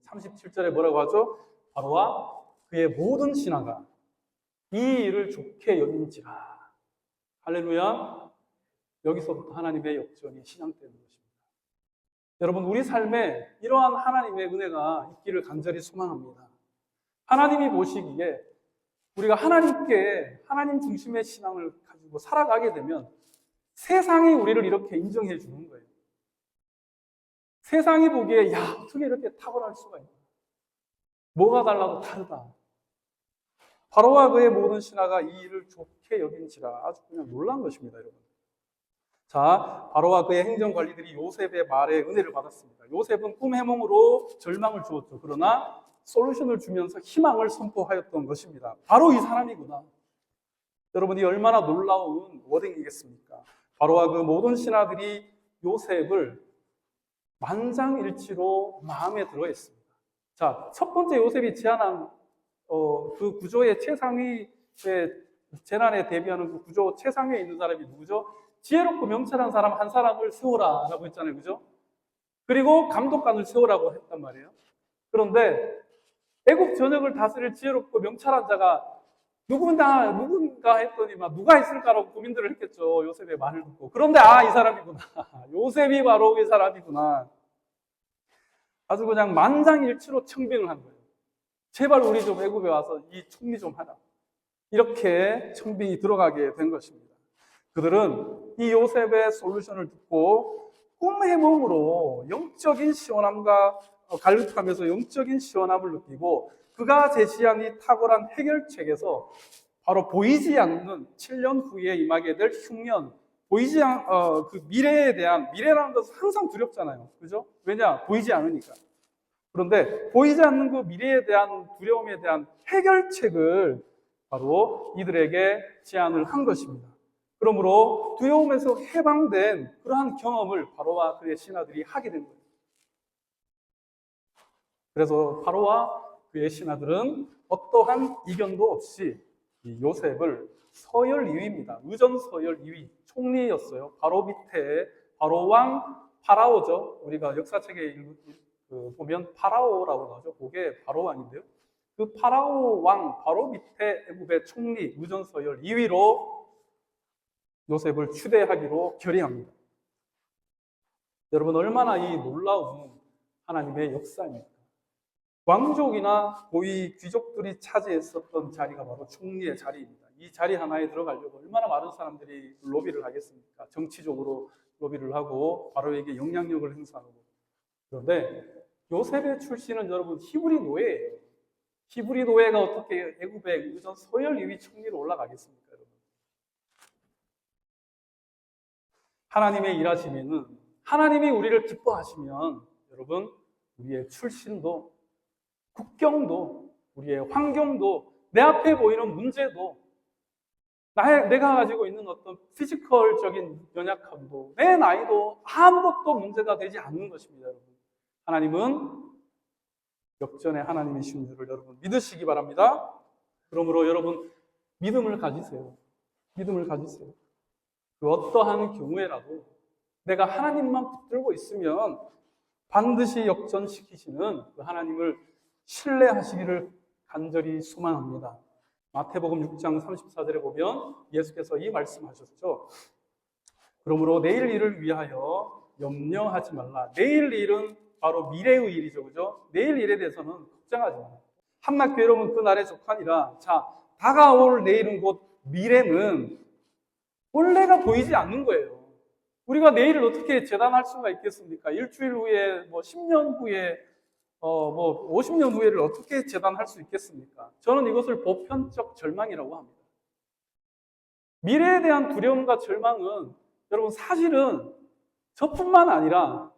37절에 뭐라고 하죠? 바로와 그의 모든 신하가 이 일을 좋게 여긴지라. 할렐루야. 여기서부터 하나님의 역전이 시작되는 것입니다. 여러분, 우리 삶에 이러한 하나님의 은혜가 있기를 간절히 소망합니다. 하나님이 보시기에 우리가 하나님께, 하나님 중심의 신앙을 가지고 살아가게 되면 세상이 우리를 이렇게 인정해 주는 거예요. 세상이 보기에 야, 어떻게 이렇게 탁월할 수가 있나? 뭐가 달라도 다르다. 바로와 그의 모든 신하가 이 일을 좋게 여긴지라. 아주 그냥 놀란 것입니다, 여러분. 자, 바로와 그의 행정관리들이 요셉의 말에 은혜를 받았습니다. 요셉은 꿈 해몽으로 절망을 주었죠. 그러나 솔루션을 주면서 희망을 선포하였던 것입니다. 바로 이 사람이구나. 여러분이 얼마나 놀라운 워딩이겠습니까? 바로와 그 모든 신하들이 요셉을 만장일치로 마음에 들어 했습니다. 자, 첫 번째 요셉이 제안한 그 구조의 최상위의 재난에 대비하는 그 구조 최상위에 있는 사람이 누구죠? 지혜롭고 명철한 사람 한 사람을 세워라 라고 했잖아요. 그죠? 그리고 감독관을 세우라고 했단 말이에요. 그런데 애국 전역을 다스릴 지혜롭고 명철한 자가 누군가 했더니 누가 있을까라고 고민들을 했겠죠. 요셉의 말을 듣고. 그런데 이 사람이구나. 요셉이 바로 이 사람이구나. 아주 그냥 만장일치로 청빙을 한 거예요. 제발 우리 좀 애굽에 와서 이 총리 좀 하라. 이렇게 청빙이 들어가게 된 것입니다. 그들은 이 요셉의 솔루션을 듣고 꿈 해몽으로 영적인 시원함과 갈급하면서 영적인 시원함을 느끼고 그가 제시한 이 탁월한 해결책에서 바로 보이지 않는 7년 후에 임하게 될 흉년, 보이지 않는 그 미래라는 것은 항상 두렵잖아요. 그죠? 왜냐? 보이지 않으니까. 그런데 보이지 않는 그 미래에 대한 두려움에 대한 해결책을 바로 이들에게 제안을 한 것입니다. 그러므로 두려움에서 해방된 그러한 경험을 바로와 그의 신하들이 하게 된 거예요. 그래서 바로와 그의 신하들은 어떠한 이견도 없이 이 요셉을 서열 2위입니다. 의전 서열 2위 총리였어요. 바로 밑에 바로 왕 파라오죠. 우리가 역사책에 보면 파라오라고 나오죠. 그게 바로 왕인데요. 그 파라오 왕 바로 밑에 애굽의 총리 의전 서열 2위로 요셉을 추대하기로 결의합니다. 여러분, 얼마나 이 놀라운 하나님의 역사입니까? 왕족이나 고위 귀족들이 차지했었던 자리가 바로 총리의 자리입니다. 이 자리 하나에 들어가려고 얼마나 많은 사람들이 로비를 하겠습니까? 정치적으로 로비를 하고 바로에게 영향력을 행사하고. 그런데 요셉의 출신은 여러분 히브리 노예예요. 히브리 노예가 어떻게 애굽의 의전 서열 2위 총리로 올라가겠습니까, 여러분? 하나님의 일하심에는 하나님이 우리를 기뻐하시면 여러분 우리의 출신도 국경도 우리의 환경도 내 앞에 보이는 문제도 내가 가지고 있는 어떤 피지컬적인 연약함도 내 나이도 아무것도 문제가 되지 않는 것입니다. 여러분. 하나님은 역전의 하나님이신 줄을 여러분 믿으시기 바랍니다. 그러므로 여러분 믿음을 가지세요. 믿음을 가지세요. 그 어떠한 경우에라도 내가 하나님만 붙들고 있으면 반드시 역전시키시는 그 하나님을 신뢰하시기를 간절히 소망합니다. 마태복음 6장 34절에 보면 예수께서 이 말씀하셨죠. 그러므로 내일 일을 위하여 염려하지 말라. 내일 일은 바로 미래의 일이죠. 그죠? 내일 일에 대해서는 걱정하지 마라. 한낱 괴로움은 그 날에 족하니라. 자, 다가올 내일은 곧 미래는 원래가 보이지 않는 거예요. 우리가 내일을 어떻게 재단할 수가 있겠습니까? 일주일 후에, 10년 후에, 50년 후에를 어떻게 재단할 수 있겠습니까? 저는 이것을 보편적 절망이라고 합니다. 미래에 대한 두려움과 절망은 여러분 사실은 저뿐만 아니라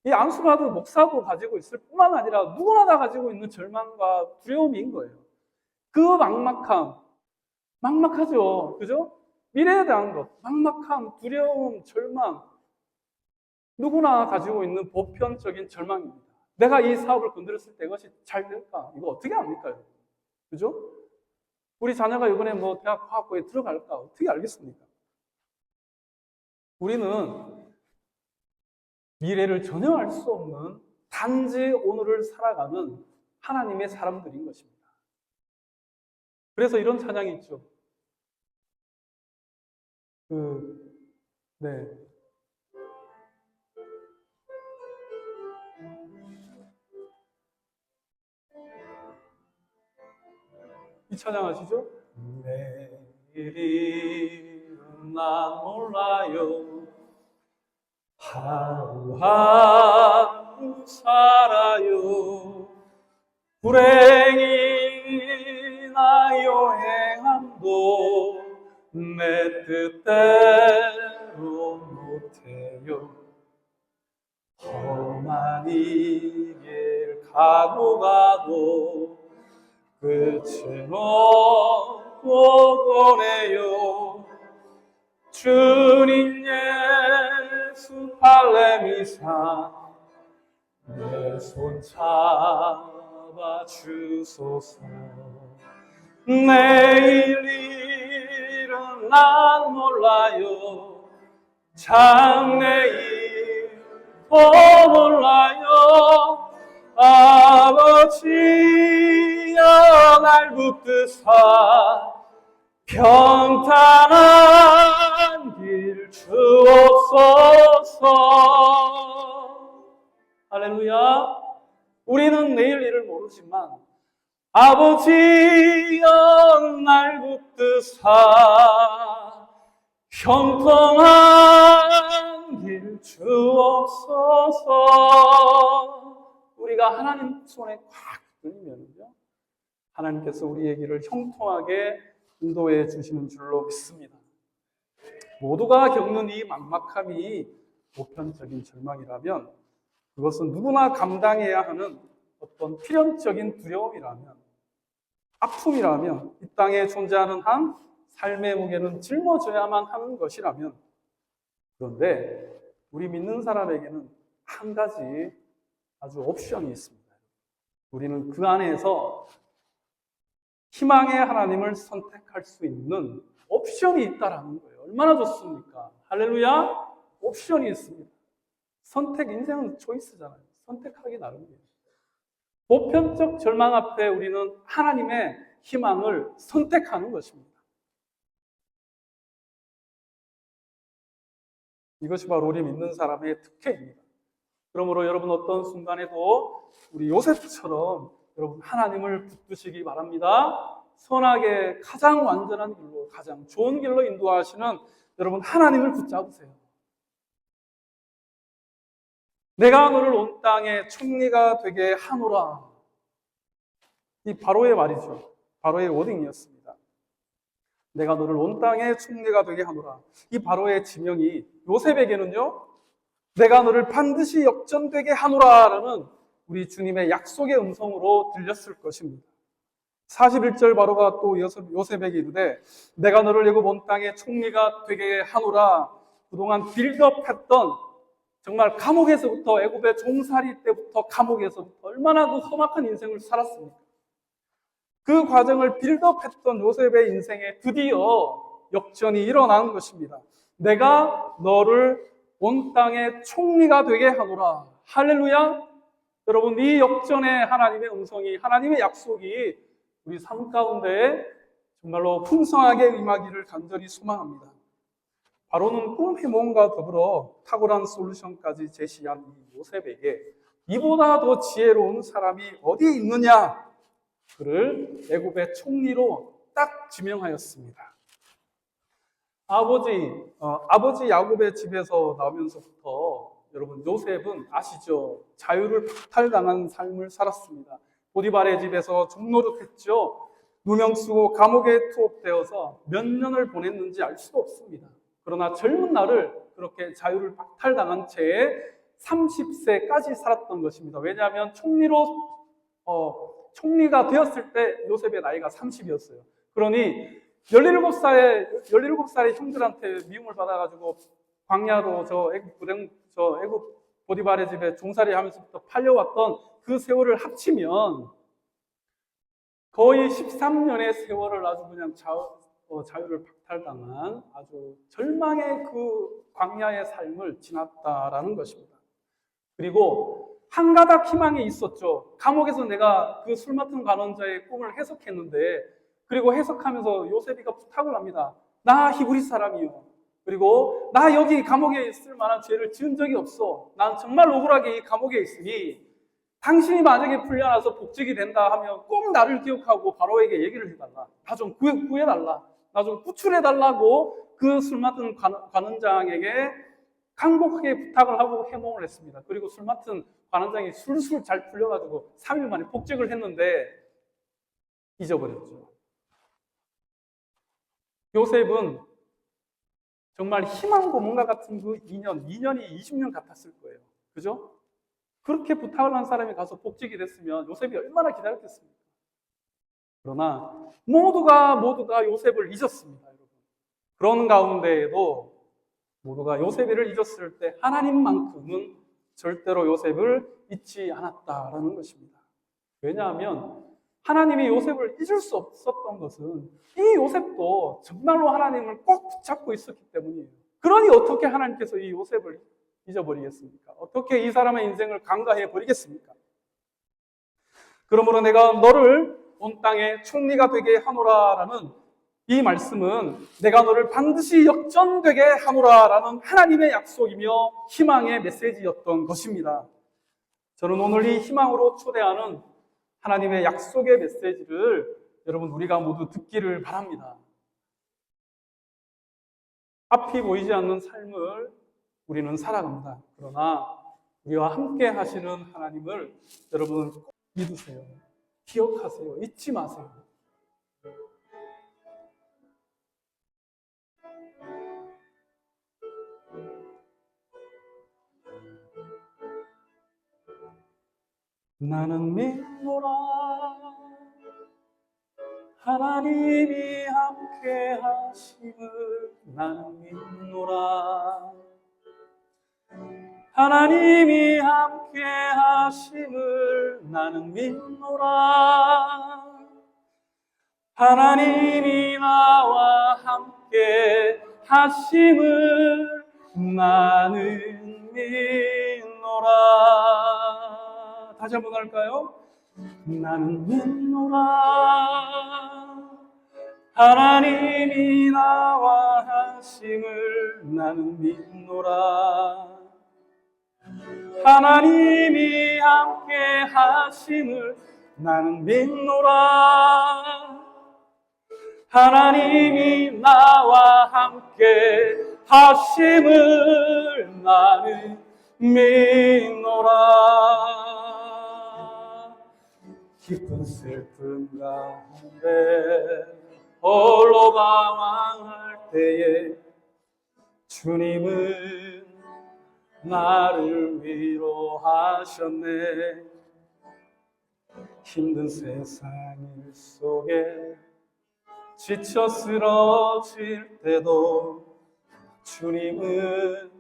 이 안수라드 목사도 가지고 있을 뿐만 아니라 누구나 다 가지고 있는 절망과 두려움인 거예요. 그 막막하죠. 그죠? 미래에 대한 것, 막막함, 두려움, 절망, 누구나 가지고 있는 보편적인 절망입니다. 내가 이 사업을 건드렸을 때 이것이 잘 될까? 이거 어떻게 합니까? 그죠? 우리 자녀가 이번에 대학 과학부에 들어갈까? 어떻게 알겠습니까? 우리는 미래를 전혀 알 수 없는 단지 오늘을 살아가는 하나님의 사람들인 것입니다. 그래서 이런 찬양이 있죠. 네. 이 찬양 아시죠? 내일은 난 몰라요. 하루하루 살아요. 불행이나 여행함도 내 뜻대로 못해요. 험한 이 길 가고 가도 끝은 없고 보내요. 주님 예수 할례미사 내 손 잡아 주소서. 내일 일은 난 몰라요. 장래일 더 몰라요. 아버지여 날 붙드사 평탄한 길 주옵소서. 할렐루야. 우리는 내일 일을 모르지만 아버지여 날 붙드사 평탄한 길 주옵소서. 우리가 하나님 손에 꽉 들리면요, 하나님께서 우리의 길을 형통하게 인도해 주시는 줄로 믿습니다. 모두가 겪는 이 막막함이 보편적인 절망이라면 그것은 누구나 감당해야 하는 어떤 필연적인 두려움이라면, 아픔이라면, 이 땅에 존재하는 한 삶의 무게는 짊어져야만 하는 것이라면, 그런데 우리 믿는 사람에게는 한 가지 아주 옵션이 있습니다. 우리는 그 안에서 희망의 하나님을 선택할 수 있는 옵션이 있다라는 거예요. 얼마나 좋습니까? 할렐루야! 옵션이 있습니다. 선택, 인생은 초이스잖아요. 선택하기 나름이에요. 보편적 절망 앞에 우리는 하나님의 희망을 선택하는 것입니다. 이것이 바로 우리 믿는 사람의 특혜입니다. 그러므로 여러분 어떤 순간에도 우리 요셉처럼 여러분 하나님을 붙드시기 바랍니다. 선하게 가장 완전한 길로, 가장 좋은 길로 인도하시는 여러분 하나님을 붙잡으세요. 내가 너를 온 땅의 총리가 되게 하노라. 이 바로의 말이죠. 바로의 워딩이었습니다. 내가 너를 온 땅의 총리가 되게 하노라. 이 바로의 지명이 요셉에게는요, 내가 너를 반드시 역전되게 하노라라는 우리 주님의 약속의 음성으로 들렸을 것입니다. 41절 바로가 또 요셉에게 이르되 내가 너를 애굽 온 땅의 총리가 되게 하노라. 그동안 빌드업했던, 정말 감옥에서부터, 애굽의 종살이 때부터 감옥에서부터 얼마나 그 험악한 인생을 살았습니까? 그 과정을 빌드업했던 요셉의 인생에 드디어 역전이 일어나는 것입니다. 내가 너를 온 땅의 총리가 되게 하노라. 할렐루야. 여러분, 이 역전의 하나님의 음성이, 하나님의 약속이 우리 삶 가운데 정말로 풍성하게 임하기를 간절히 소망합니다. 바로는 꿈의 모험과 더불어 탁월한 솔루션까지 제시한 이 요셉에게 이보다 더 지혜로운 사람이 어디에 있느냐? 그를 애굽의 총리로 딱 지명하였습니다. 아버지 야곱의 집에서 나오면서부터 여러분 요셉은 아시죠? 자유를 박탈당한 삶을 살았습니다. 보디발의 집에서 종노릇했죠. 누명 쓰고 감옥에 투옥되어서 몇 년을 보냈는지 알 수도 없습니다. 그러나 젊은 날을 그렇게 자유를 박탈당한 채에 30세까지 살았던 것입니다. 왜냐하면 총리가 되었을 때 요셉의 나이가 30이었어요. 그러니 17살의 형들한테 미움을 받아가지고 광야로 애굽 보디발의 집에 종살이 하면서부터 팔려왔던 그 세월을 합치면 거의 13년의 세월을 아주 그냥 자유를 박탈당한 아주 절망의 그 광야의 삶을 지났다라는 것입니다. 그리고 한 가닥 희망이 있었죠. 감옥에서 내가 그 술 맡은 간원자의 꿈을 해석했는데, 그리고 해석하면서 요셉이가 부탁을 합니다. 나 히브리 사람이요. 그리고 나 여기 감옥에 있을 만한 죄를 지은 적이 없어. 난 정말 억울하게 이 감옥에 있으니 당신이 만약에 풀려나서 복직이 된다 하면 꼭 나를 기억하고 바로에게 얘기를 해달라. 나 좀 구해달라. 나 좀 구출해달라고 그 술 맡은 관원장에게 간곡하게 부탁을 하고 해몽을 했습니다. 그리고 술 맡은 관원장이 술술 잘 풀려가지고 3일 만에 복직을 했는데 잊어버렸죠. 요셉은 정말 희망 고문과 같은 그 2년이 20년 같았을 거예요. 그죠? 그렇게 부탁을 한 사람이 가서 복직이 됐으면 요셉이 얼마나 기다렸겠습니까? 그러나 모두가 요셉을 잊었습니다, 여러분. 그런 가운데에도 모두가 요셉을 잊었을 때 하나님만큼은 절대로 요셉을 잊지 않았다라는 것입니다. 왜냐하면 하나님이 요셉을 잊을 수 없었던 것은 이 요셉도 정말로 하나님을 꼭 붙잡고 있었기 때문이에요. 그러니 어떻게 하나님께서 이 요셉을 잊어버리겠습니까? 어떻게 이 사람의 인생을 간과해 버리겠습니까? 그러므로 내가 너를 온 땅의 총리가 되게 하노라라는 이 말씀은 내가 너를 반드시 역전되게 하노라라는 하나님의 약속이며 희망의 메시지였던 것입니다. 저는 오늘 이 희망으로 초대하는 하나님의 약속의 메시지를 여러분 우리가 모두 듣기를 바랍니다. 앞이 보이지 않는 삶을 우리는 살아갑니다. 그러나 우리와 함께 하시는 하나님을 여러분 꼭 믿으세요. 기억하세요. 잊지 마세요. 나는 믿노라 하나님이 함께 하심을 나는 믿노라 하나님이 함께 하심을 나는 믿노라 하나님이 나와 함께 하심을 나는 믿노라. 다시 한번 할까요? 나는 믿노라 하나님이 나와 하심을 나는 믿노라 하나님이 함께 하심을 나는 믿노라 하나님이 나와 함께 하심을 나는 믿노라. 기쁜 슬픔 가운데 홀로 방황할 때에 주님은 나를 위로하셨네. 힘든 세상 일 속에 지쳐 쓰러질 때도 주님은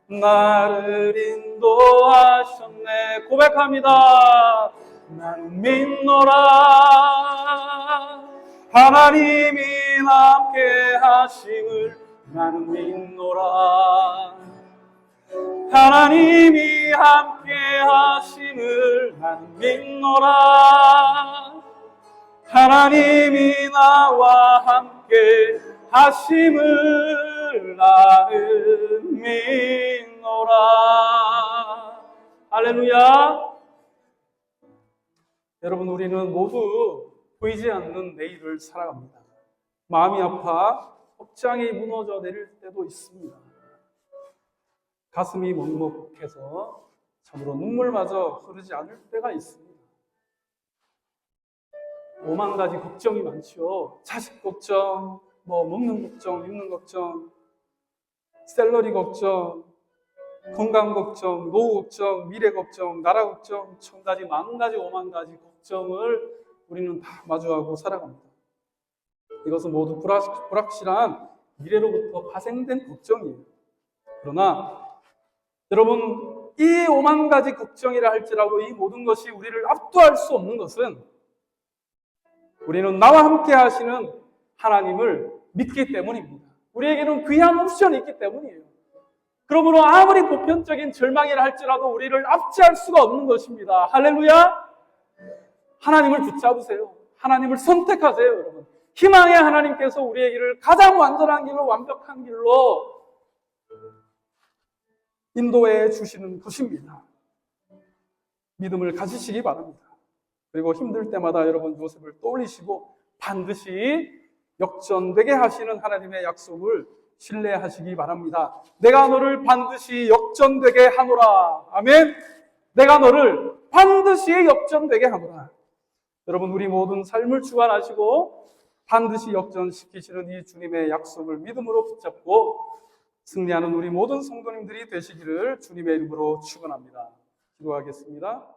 나를 인도하셨네. 고백합니다. 난 믿노라 하나님이 함께 하심을 나는 믿노라 하나님이 함께 하심을 나는 믿노라 하나님이 나와 함께 하심을 나는 믿노라. 할렐루야. 여러분, 우리는 모두 보이지 않는 내일을 살아갑니다. 마음이 아파 억장이 무너져 내릴 때도 있습니다. 가슴이 먹먹해서 참으로 눈물마저 흐르지 않을 때가 있습니다. 오만 가지 걱정이 많죠. 자식 걱정, 먹는 걱정, 입는 걱정, 샐러리 걱정, 건강 걱정, 노후 걱정, 미래 걱정, 나라 걱정, 천 가지, 만 가지, 오만 가지 걱정을 우리는 다 마주하고 살아갑니다. 이것은 모두 불확실한 미래로부터 파생된 걱정이에요. 그러나 여러분, 이 오만 가지 걱정이라 할지라도 이 모든 것이 우리를 압도할 수 없는 것은 우리는 나와 함께 하시는 하나님을 믿기 때문입니다. 우리에게는 귀한 옵션이 있기 때문이에요. 그러므로 아무리 보편적인 절망이라 할지라도 우리를 압제할 수가 없는 것입니다. 할렐루야! 하나님을 붙잡으세요. 하나님을 선택하세요, 여러분. 희망의 하나님께서 우리의 길을 가장 완전한 길로, 완벽한 길로 인도해 주시는 것입니다. 믿음을 가지시기 바랍니다. 그리고 힘들 때마다 여러분 요셉을 떠올리시고 반드시 역전되게 하시는 하나님의 약속을 신뢰하시기 바랍니다. 내가 너를 반드시 역전되게 하노라. 아멘. 내가 너를 반드시 역전되게 하노라. 여러분, 우리 모든 삶을 주관하시고 반드시 역전시키시는 이 주님의 약속을 믿음으로 붙잡고 승리하는 우리 모든 성도님들이 되시기를 주님의 이름으로 축원합니다. 기도하겠습니다.